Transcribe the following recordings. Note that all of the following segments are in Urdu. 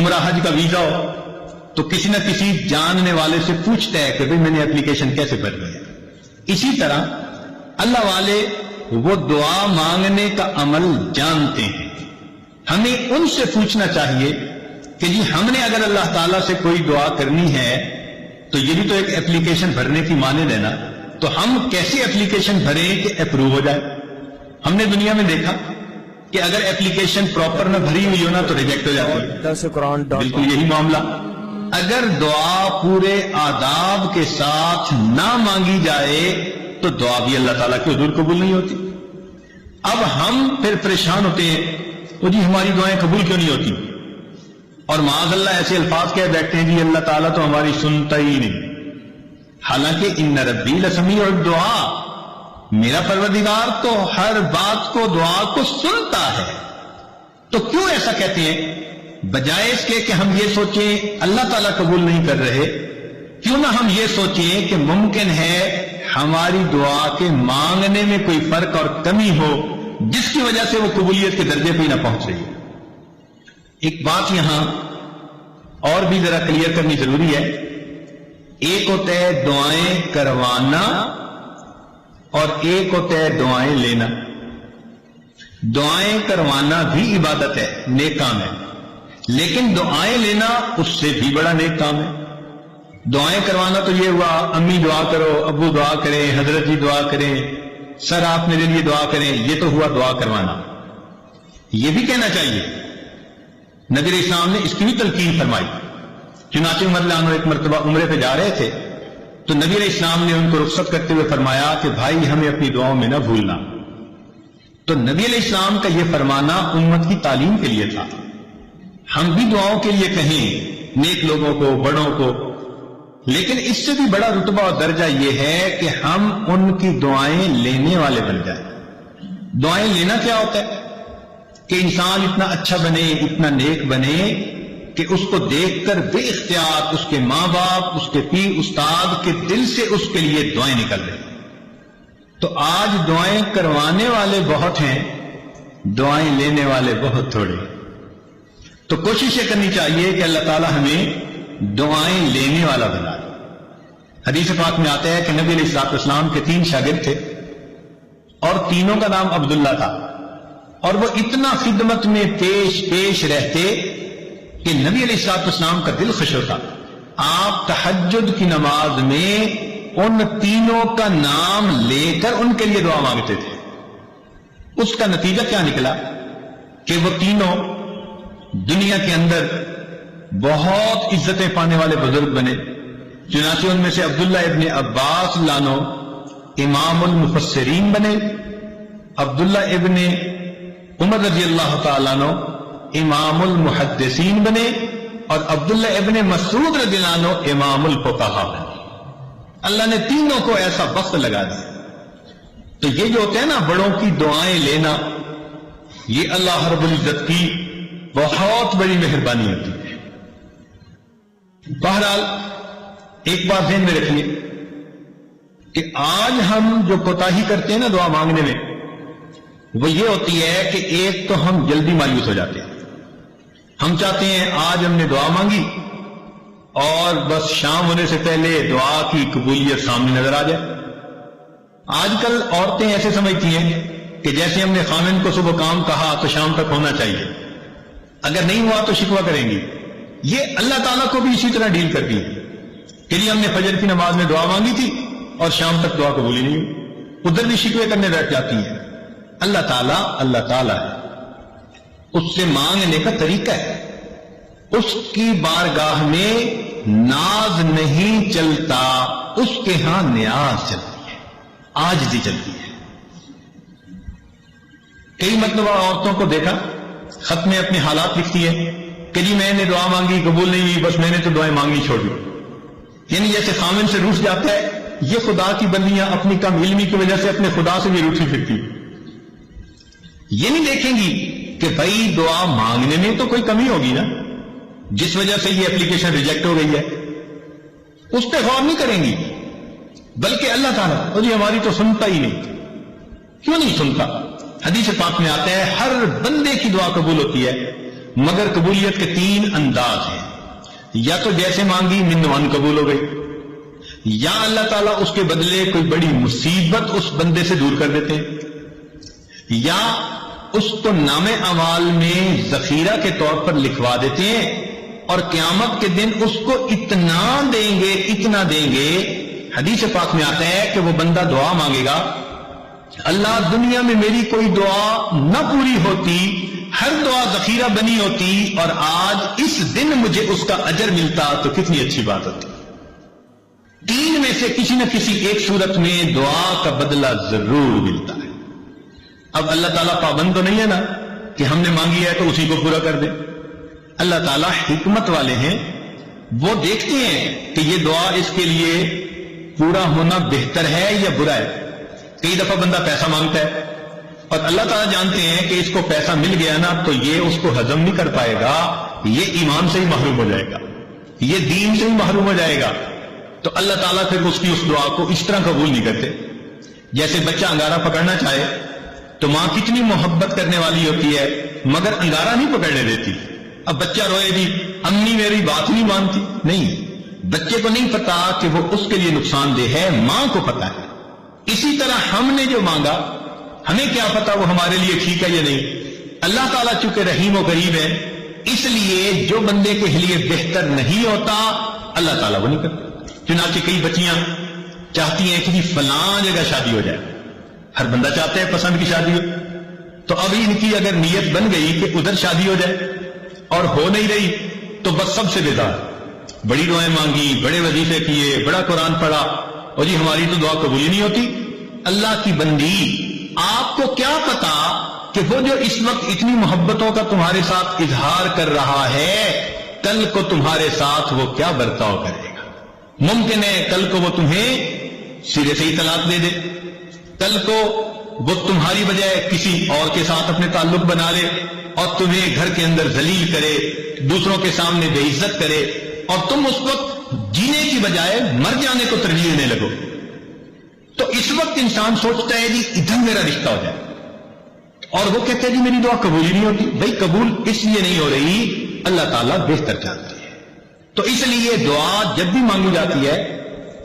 عمرہ حج کا ویزا ہو تو کسی نہ کسی جاننے والے سے پوچھتا ہے کہ بھئی میں نے اپلیکیشن کیسے بھرنی ہے. اسی طرح اللہ والے وہ دعا مانگنے کا عمل جانتے ہیں. ہمیں ان سے پوچھنا چاہیے کہ جی ہم نے اگر اللہ تعالیٰ سے کوئی دعا کرنی ہے تو یہ بھی تو ایک اپلیکیشن بھرنے کی مانند ہے نا, تو ہم کیسے اپلیکیشن بھریں کہ اپروو ہو جائے؟ ہم نے دنیا میں دیکھا کہ اگر اپلیکیشن پراپر نہ بھری ہوئی ہو نا تو ریجیکٹ ہو جاتی ہے. بالکل یہی معاملہ, اگر دعا پورے آداب کے ساتھ نہ مانگی جائے تو دعا بھی اللہ تعالیٰ کے حضور قبول نہیں ہوتی. اب ہم پھر پریشان ہوتے ہیں وہ جی ہماری دعائیں قبول کیوں نہیں ہوتی, اور معاذ اللہ ایسے الفاظ کہہ بیٹھتے ہیں جی اللہ تعالیٰ تو ہماری سنتا ہی نہیں. حالانکہ ان ربی لسمیع الدعا, میرا پروردگار تو ہر بات کو دعا کو سنتا ہے. تو کیوں ایسا کہتے ہیں؟ بجائے اس کے کہ ہم یہ سوچیں اللہ تعالیٰ قبول نہیں کر رہے, کیوں نہ ہم یہ سوچیں کہ ممکن ہے ہماری دعا کے مانگنے میں کوئی فرق اور کمی ہو جس کی وجہ سے وہ قبولیت کے درجے پہ نہ پہنچ رہی ہے. ایک بات یہاں اور بھی ذرا کلیئر کرنی ضروری ہے. ایک ہوتا ہے دعائیں کروانا اور ایک ہوتا ہے دعائیں لینا. دعائیں کروانا بھی عبادت ہے, نیک کام ہے, لیکن دعائیں لینا اس سے بھی بڑا نیک کام ہے. دعائیں کروانا تو یہ ہوا امی دعا کرو, ابو دعا کریں, حضرت جی دعا کریں, سر آپ میرے لیے دعا کریں, یہ تو ہوا دعا کروانا. یہ بھی کہنا چاہیے نبی علیہ السلام نے اس کی بھی تلقین فرمائی. چنانچہ عمر رضی اللہ عنہ ایک مرتبہ عمرے پہ جا رہے تھے تو نبی علیہ السلام نے ان کو رخصت کرتے ہوئے فرمایا کہ بھائی ہمیں اپنی دعاؤں میں نہ بھولنا. تو نبی علیہ السلام کا یہ فرمانا امت کی تعلیم کے لیے تھا. ہم بھی دعاؤں کے لیے کہیں نیک لوگوں کو, بڑوں کو, لیکن اس سے بھی بڑا رتبہ اور درجہ یہ ہے کہ ہم ان کی دعائیں لینے والے بن جائیں. دعائیں لینا کیا ہوتا ہے کہ انسان اتنا اچھا بنے, اتنا نیک بنے کہ اس کو دیکھ کر بے اختیار اس کے ماں باپ, اس کے پیر استاد کے دل سے اس کے لیے دعائیں نکل رہی. تو آج دعائیں کروانے والے بہت ہیں, دعائیں لینے والے بہت تھوڑے. تو کوشش یہ کرنی چاہیے کہ اللہ تعالی ہمیں دعائیں لینے والا بنا دے. حدیث پاک میں آتا ہے کہ نبی علیہ السلام کے 3 شاگرد تھے اور تینوں کا نام عبداللہ تھا, اور وہ اتنا خدمت میں پیش رہتے کہ نبی علیہ السلام کا دل خوش ہوتا. آپ تہجد کی نماز میں ان تینوں کا نام لے کر ان کے لیے دعا مانگتے تھے. اس کا نتیجہ کیا نکلا کہ وہ تینوں دنیا کے اندر بہت عزتیں پانے والے بزرگ بنے. چنانچہ ان میں سے عبداللہ ابن عباس لانو امام المفسرین بنے, عبداللہ ابن عمر رضی اللہ تعالیٰ عنہ امام المحدثین بنے, اور عبداللہ ابن مسعود رضی اللہ عنہ امام الفقہاء بنے. اللہ نے تینوں کو ایسا وقت لگا دیا. تو یہ جو ہوتا ہے نا بڑوں کی دعائیں لینا, یہ اللہ رب العزت کی بہت بڑی مہربانی ہوتی ہے. بہرحال ایک بات ذہن میں رکھیے کہ آج ہم جو کوتاہی کرتے ہیں نا دعا مانگنے میں, وہ یہ ہوتی ہے کہ ایک تو ہم جلدی مایوس ہو جاتے ہیں. ہم چاہتے ہیں آج ہم نے دعا مانگی اور بس شام ہونے سے پہلے دعا کی قبولیت سامنے نظر آ جائے. آج کل عورتیں ایسے سمجھتی ہیں کہ جیسے ہم نے خامن کو صبح کام کہا تو شام تک ہونا چاہیے, اگر نہیں ہوا تو شکوہ کریں گی. یہ اللہ تعالیٰ کو بھی اسی طرح ڈیل کرتی ہے کہ جی ہم نے فجر کی نماز میں دعا مانگی تھی اور شام تک دعا قبول ہی نہیں ہوئی, ادھر بھی شکوے کرنے بیٹھ جاتی ہیں. اللہ تعالیٰ ہے, اس سے مانگنے کا طریقہ ہے. اس کی بارگاہ میں ناز نہیں چلتا, اس کے ہاں نیاز چلتی ہے, عاجزی چلتی ہے. کئی مرتبہ عورتوں کو دیکھا خط میں اپنے حالات لکھتی ہے کہ جی میں نے دعا مانگی قبول نہیں ہوئی, بس میں نے تو دعائیں مانگنی چھوڑ دی. یعنی جیسے خامن سے روٹھ جاتا ہے, یہ خدا کی بندیاں اپنی کم علمی کی وجہ سے اپنے خدا سے بھی روٹھی پھرتی. یہ نہیں دیکھیں گی کہ بھائی دعا مانگنے میں تو کوئی کمی ہوگی نا, جس وجہ سے یہ اپلیکیشن ریجیکٹ ہو گئی ہے, اس پہ غور نہیں کریں گی, بلکہ اللہ تعالیٰ اور یہ ہماری تو سنتا ہی نہیں. کیوں نہیں سنتا؟ حدیث پاک میں آتا ہے ہر بندے کی دعا قبول ہوتی ہے مگر قبولیت کے 3 انداز ہیں. یا تو جیسے مانگی من ون قبول ہو گئی، یا اللہ تعالیٰ اس کے بدلے کوئی بڑی مصیبت اس بندے سے دور کر دیتے ہیں، یا اس کو نام اعمال میں ذخیرہ کے طور پر لکھوا دیتے ہیں اور قیامت کے دن اس کو اتنا دیں گے. حدیث پاک میں آتا ہے کہ وہ بندہ دعا مانگے گا، اللہ دنیا میں میری کوئی دعا نہ پوری ہوتی، ہر دعا ذخیرہ بنی ہوتی، اور آج اس دن مجھے اس کا اجر ملتا تو کتنی اچھی بات ہوتی. 3 میں سے کسی نہ کسی ایک صورت میں دعا کا بدلہ ضرور ملتا ہے. اب اللہ تعالیٰ پابند تو نہیں ہے نا کہ ہم نے مانگی ہے تو اسی کو پورا کر دے. اللہ تعالیٰ حکمت والے ہیں، وہ دیکھتے ہیں کہ یہ دعا اس کے لیے پورا ہونا بہتر ہے یا برا ہے. کئی دفعہ بندہ پیسہ مانگتا ہے اور اللہ تعالیٰ جانتے ہیں کہ اس کو پیسہ مل گیا نا تو یہ اس کو ہضم نہیں کر پائے گا، یہ ایمان سے ہی محروم ہو جائے گا، یہ دین سے ہی محروم ہو جائے گا. تو اللہ تعالیٰ پھر اس کی اس دعا کو اس طرح قبول نہیں کرتے. جیسے بچہ انگارہ پکڑنا چاہے تو ماں کتنی محبت کرنے والی ہوتی ہے مگر انگارہ نہیں پکڑنے دیتی. اب بچہ روئے بھی امی میری بات نہیں مانتی، نہیں، بچے کو نہیں پتا کہ وہ اس کے لیے نقصان دہ ہے، ماں کو پتا ہے. اسی طرح ہم نے جو مانگا ہمیں کیا پتا وہ ہمارے لیے ٹھیک ہے یا نہیں. اللہ تعالیٰ چونکہ رحیم و کریم ہے اس لیے جو بندے کے لیے بہتر نہیں ہوتا اللہ تعالیٰ وہ نہیں کرتا. چنانچہ کئی بچیاں چاہتی ہیں کہ فلاں جگہ شادی ہو جائے، ہر بندہ چاہتا ہے پسند کی شادی ہو. تو ابھی ان کی اگر نیت بن گئی کہ ادھر شادی ہو جائے اور ہو نہیں رہی تو بس سب سے بیزار، بڑی دعائیں مانگی، بڑے وظیفے کیے، بڑا قرآن پڑھا اور جی ہماری تو دعا قبول ہی نہیں ہوتی. اللہ کی بندی، آپ کو کیا پتا کہ وہ جو اس وقت اتنی محبتوں کا تمہارے ساتھ اظہار کر رہا ہے کل کو تمہارے ساتھ وہ کیا برتاؤ کرے گا. ممکن ہے کل کو وہ تمہیں سرے سے ہی طلاق دے دے، کل کو وہ تمہاری بجائے کسی اور کے ساتھ اپنے تعلق بنا لے اور تمہیں گھر کے اندر ذلیل کرے، دوسروں کے سامنے بے عزت کرے، اور تم اس وقت جینے کی بجائے مر جانے کو ترجیح دینے لگو. تو اس وقت انسان سوچتا ہے جی ادھر میرا رشتہ ہو جائے، اور وہ کہتے ہیں جی میری دعا قبول ہی نہیں ہوتی. بھائی قبول اس لیے نہیں ہو رہی، اللہ تعالیٰ بہتر جانتی ہے. تو اس لیے دعا جب بھی مانگی جاتی ہے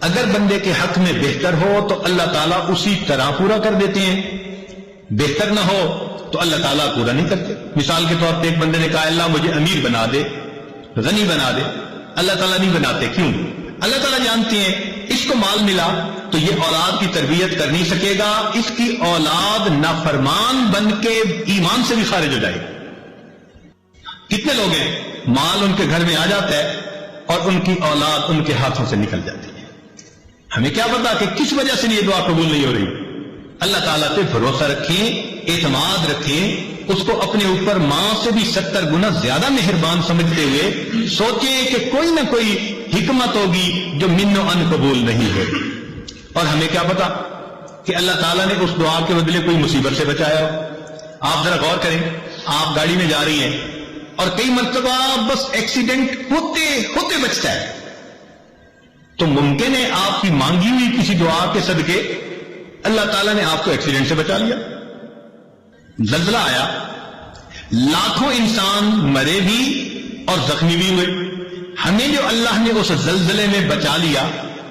اگر بندے کے حق میں بہتر ہو تو اللہ تعالیٰ اسی طرح پورا کر دیتے ہیں، بہتر نہ ہو تو اللہ تعالیٰ پورا نہیں کرتے. مثال کے طور پہ ایک بندے نے کہا اللہ مجھے امیر بنا دے، غنی بنا دے، اللہ تعالیٰ نہیں بناتے. کیوں؟ اللہ تعالیٰ جانتے ہیں اس کو مال ملا تو یہ اولاد کی تربیت کر نہیں سکے گا، اس کی اولاد نافرمان بن کے ایمان سے بھی خارج ہو جائے گی. کتنے لوگ ہیں مال ان کے گھر میں آ جاتا ہے اور ان کی اولاد ان کے ہاتھوں سے نکل جاتی ہے. ہمیں کیا پتا کہ کس وجہ سے یہ دعا قبول نہیں ہو رہی. اللہ تعالیٰ پہ بھروسہ رکھیں، اعتماد رکھیں، اس کو اپنے اوپر ماں سے بھی 70 گنا زیادہ مہربان سمجھتے ہوئے سوچیں کہ کوئی نہ کوئی حکمت ہوگی جو من و ان قبول نہیں ہوگی. اور ہمیں کیا پتا کہ اللہ تعالیٰ نے اس دعا کے بدلے کوئی مصیبت سے بچایا ہو. آپ ذرا غور کریں، آپ گاڑی میں جا رہی ہیں اور کئی مرتبہ بس ایکسیڈنٹ ہوتے ہوتے بچتا ہے، تو ممکن ہے آپ کی مانگی ہوئی کسی دعا کے صدقے اللہ تعالیٰ نے آپ کو ایکسیڈنٹ سے بچا لیا. زلزلہ آیا، لاکھوں انسان مرے بھی اور زخمی بھی ہوئے. ہمیں جو اللہ نے اس زلزلے میں بچا لیا،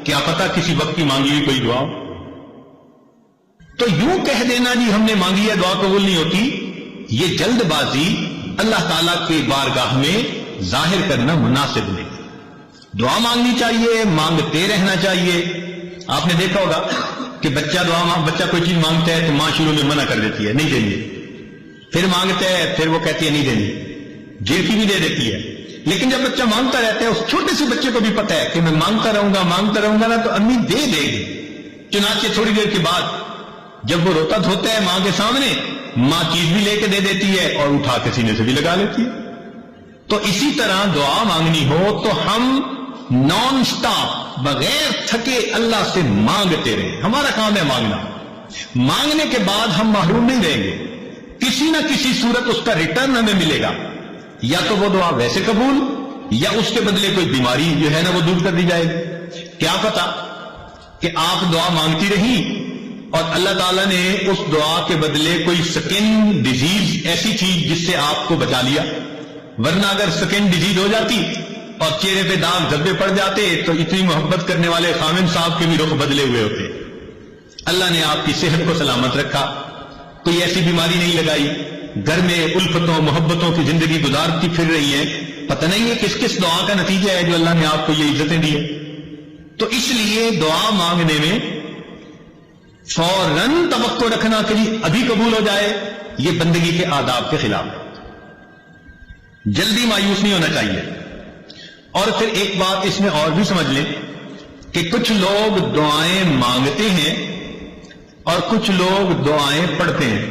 کیا پتا کسی وقت کی مانگی ہوئی کوئی دعا. تو یوں کہہ دینا جی ہم نے مانگی ہے دعا قبول نہیں ہوتی، یہ جلد بازی اللہ تعالیٰ کے بارگاہ میں ظاہر کرنا مناسب نہیں. دعا مانگنی چاہیے، مانگتے رہنا چاہیے. آپ نے دیکھا ہوگا کہ بچہ کوئی چیز مانگتا ہے تو ماں شروع میں منع کر دیتی ہے، نہیں دیں گے، پھر مانگتا ہے، پھر وہ کہتی ہے نہیں دیں گے، جیفی بھی دے دیتی ہے. لیکن جب بچہ مانگتا رہتا ہے، اس چھوٹے سے بچے کو بھی پتا ہے کہ میں مانگتا رہوں گا نا تو امی دے دے گی. چنانچہ تھوڑی دیر کے بعد جب وہ روتا دھوتا ہے ماں کے سامنے، ماں چیز بھی لے کے دے دیتی ہے اور اٹھا کے سینے سے بھی لگا لیتی ہے. تو اسی طرح دعا مانگنی ہو تو ہم نان سٹاپ بغیر تھکے اللہ سے مانگتے رہیں. ہمارا کام ہے مانگنا. مانگنے کے بعد ہم محروم نہیں رہیں گے، کسی نہ کسی صورت اس کا ریٹرن ہمیں ملے گا. یا تو وہ دعا ویسے قبول، یا اس کے بدلے کوئی بیماری جو ہے نا وہ دور کر دی جائے گی. کیا پتا کہ آپ دعا مانگتی رہی اور اللہ تعالیٰ نے اس دعا کے بدلے کوئی سکن ڈیزیز ایسی چیز جس سے آپ کو بچا لیا. ورنہ اگر سکن ڈیزیز ہو جاتی اور چہرے پہ داغ دھبے پڑ جاتے تو اتنی محبت کرنے والے خامن صاحب کے بھی رخ بدلے ہوئے ہوتے. اللہ نے آپ کی صحت کو سلامت رکھا, کوئی ایسی بیماری نہیں لگائی, گھر میں الفتوں محبتوں کی زندگی گزارتی پھر رہی ہے. پتہ نہیں ہے کس کس دعا کا نتیجہ ہے جو اللہ نے آپ کو یہ عزتیں دی ہیں. تو اس لیے دعا مانگنے میں فوراً توقع رکھنا کہ جی ابھی قبول ہو جائے, یہ بندگی کے آداب کے خلاف ہے. جلدی مایوس نہیں ہونا چاہیے. اور پھر ایک بات اس میں اور بھی سمجھ لیں کہ کچھ لوگ دعائیں مانگتے ہیں اور کچھ لوگ دعائیں پڑھتے ہیں.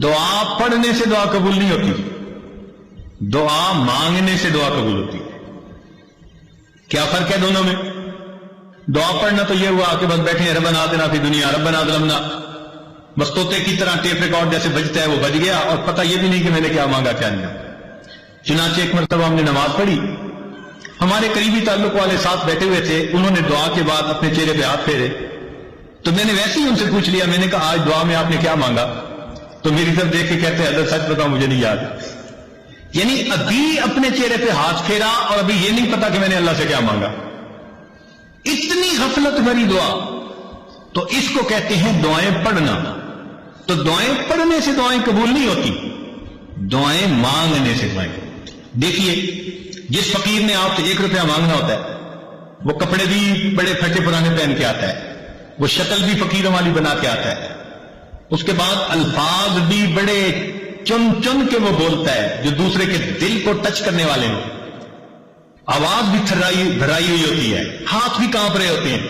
دعا پڑھنے سے دعا قبول نہیں ہوتی, دعا مانگنے سے دعا قبول ہوتی ہے. کیا فرق ہے دونوں میں؟ دعا پڑھنا تو یہ ہوا کہ بس بیٹھے ہیں ربنا آتنا فی دنیا ربنا ظلمنا, بس طوطے کی طرح ٹیپ ریکارڈ جیسے بجتا ہے وہ بج گیا اور پتہ یہ بھی نہیں کہ میں نے کیا مانگا کیا نہیں. چنانچہ ایک مرتبہ ہم نے نماز پڑھی, ہمارے قریبی تعلق والے ساتھ بیٹھے ہوئے تھے, انہوں نے دعا کے بعد اپنے چہرے پہ ہاتھ پھیرے تو میں نے ویسے ہی ان سے پوچھ لیا, میں نے کہا آج دعا میں آپ نے کیا مانگا؟ تو میری طرف دیکھ کے کہتے ہیں حضرت سچ بتاؤ مجھے نہیں یاد. یعنی ابھی اپنے چہرے پہ ہاتھ پھیرا اور ابھی یہ نہیں پتا کہ میں نے اللہ سے کیا مانگا. اتنی غفلت بھری دعا. تو اس کو کہتے ہیں دعائیں پڑھنا. تو دعائیں پڑھنے سے دعائیں قبول نہیں ہوتی, دعائیں مانگنے سے دعائیں قبول. دیکھیے جس فقیر نے آپ سے 1 روپیہ مانگنا ہوتا ہے وہ کپڑے بھی بڑے پھٹے پرانے پہن کے آتا ہے, وہ شکل بھی فقیروں والی بنا کے آتا ہے, اس کے بعد الفاظ بھی بڑے چن چن کے وہ بولتا ہے جو دوسرے کے دل کو ٹچ کرنے والے ہوں, آواز بھی بھرائی ہوئی ہوتی ہے, ہاتھ بھی کانپ رہے ہوتے ہیں.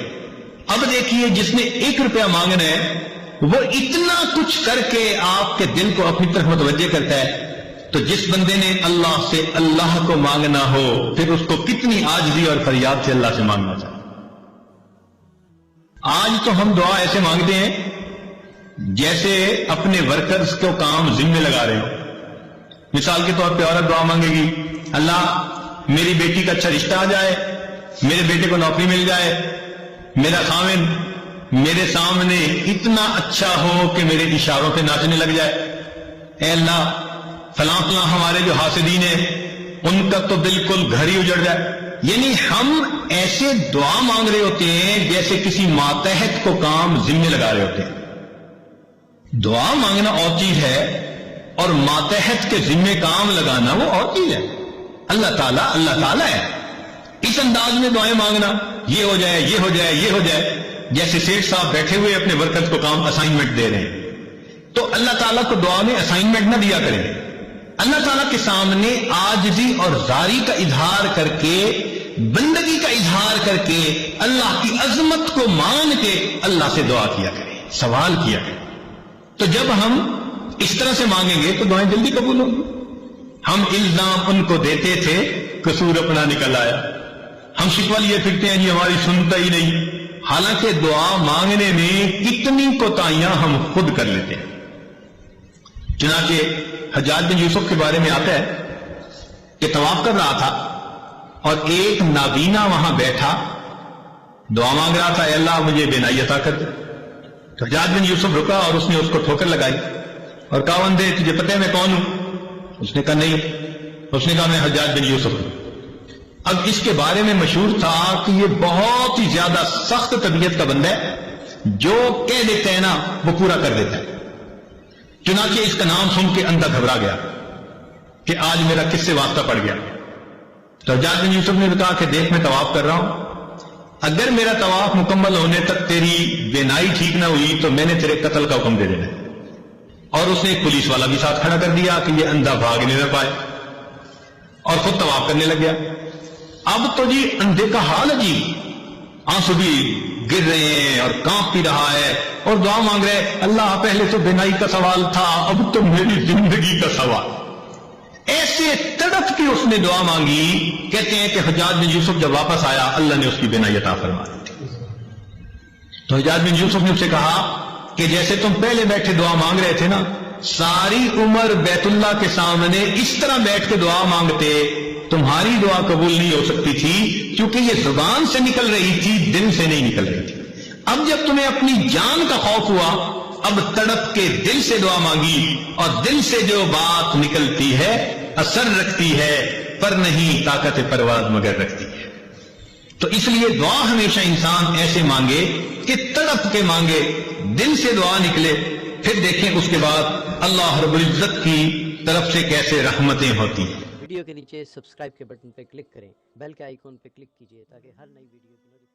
اب دیکھیے جس نے 1 روپیہ مانگنا ہے وہ اتنا کچھ کر کے آپ کے دل کو اپنی طرف متوجہ کرتا ہے. تو جس بندے نے اللہ سے اللہ کو مانگنا ہو پھر اس کو کتنی عاجزی اور فریاد سے اللہ سے مانگنا چاہیے. آج تو ہم دعا ایسے مانگتے ہیں جیسے اپنے ورکرز کو کام ذمہ لگا رہے ہو. مثال کے طور پہ عورت دعا مانگے گی, اللہ میری بیٹی کا اچھا رشتہ آ جائے, میرے بیٹے کو نوکری مل جائے, میرا خاوند میرے سامنے اتنا اچھا ہو کہ میرے اشاروں پہ ناچنے لگ جائے. اے اللہ فلاں فلاں ہمارے جو حاسدین ہیں ان کا تو بالکل گھر ہی اجڑ جائے. یعنی ہم ایسے دعا مانگ رہے ہوتے ہیں جیسے کسی ماتحت کو کام ذمہ لگا رہے ہوتے ہیں. دعا مانگنا اور چیز ہے اور ماتحت کے ذمہ کام لگانا وہ اور چیز ہے. اللہ تعالیٰ ہے. اس انداز میں دعائیں مانگنا, یہ ہو جائے یہ ہو جائے یہ ہو جائے, جیسے سیٹھ صاحب بیٹھے ہوئے اپنے ورکرز کو کام اسائنمنٹ دے رہے ہیں. تو اللہ تعالیٰ کو دعا میں اسائنمنٹ نہ دیا کریں. اللہ تعالیٰ کے سامنے عاجزی اور زاری کا اظہار کر کے, بندگی کا اظہار کر کے, اللہ کی عظمت کو مان کے اللہ سے دعا کیا کریں, سوال کیا کریں. تو جب ہم اس طرح سے مانگیں گے تو دعائیں جلدی قبول ہوں گی. ہم الزام ان کو دیتے تھے, قصور اپنا نکل آیا. ہم شکوہ لیے پھرتے ہیں جی ہماری سنتا ہی نہیں, حالانکہ دعا مانگنے میں کتنی کوتاہیاں ہم خود کر لیتے ہیں. چنانچہ حجاج بن یوسف کے بارے میں آتا ہے کہ طواف کر رہا تھا اور ایک نابینا وہاں بیٹھا دعا مانگ رہا تھا, اے اللہ مجھے بینائی عطا کر دے. تو حجاج بن یوسف رکا اور اس نے اس کو ٹھوکر لگائی اور کہا بندے تجھے پتہ ہے میں کون ہوں؟ اس نے کہا نہیں. اس نے کہا میں حجاج بن یوسف ہوں. اب اس کے بارے میں مشہور تھا کہ یہ بہت ہی زیادہ سخت طبیعت کا بندہ ہے, جو کہہ دیتے ہیں نا وہ پورا کر دیتا ہے. چنانچہ اس کا نام سن کے اندھا گھبرا گیا کہ آج میرا کس سے واسطہ پڑ گیا. تو حجاج بن یوسف نے کہا کہ دیکھ میں طواف کر رہا ہوں, اگر میرا طواف مکمل ہونے تک تیری بینائی ٹھیک نہ ہوئی تو میں نے تیرے قتل کا حکم دے دینا. اور اس نے ایک پولیس والا بھی ساتھ کھڑا کر دیا کہ یہ اندھا بھاگنے نہ پائے, اور خود طواف کرنے لگ گیا. اب تو جی اندھے کا حال عجیب, آنسو بھی گر رہے ہیں اور کانپ بھی رہا ہے اور دعا مانگ رہے, اللہ پہلے تو بینائی کا سوال تھا اب تو میری زندگی کا سوال. ایسے تڑپ کے اس نے دعا مانگی. کہتے ہیں کہ حجاج بن یوسف جب واپس آیا اللہ نے اس کی بینائی عطا فرما دی. تو حجاج بن یوسف نے اس سے کہا کہ جیسے تم پہلے بیٹھے دعا مانگ رہے تھے نا, ساری عمر بیت اللہ کے سامنے اس طرح بیٹھ کے دعا مانگتے, تمہاری دعا قبول نہیں ہو سکتی تھی کیونکہ یہ زبان سے نکل رہی تھی, دل سے نہیں نکل رہی تھی. اب جب تمہیں اپنی جان کا خوف ہوا, اب تڑپ کے دل سے دعا مانگی اور دل سے جو بات نکلتی ہے اثر رکھتی ہے پر نہیں طاقت پرواز مگر رکھتی ہے. تو اس لیے دعا ہمیشہ انسان ایسے مانگے کہ تڑپ کے مانگے، دل سے دعا نکلے، پھر دیکھیں اس کے بعد اللہ رب العزت کی طرف سے کیسے رحمتیں ہوتی ہیں. ویڈیو کے نیچے سبسکرائب کے بٹن پہ کلک کریں، بیل کے آئیکن پہ کلک کیجئے تاکہ ہر نئی ویڈیو کی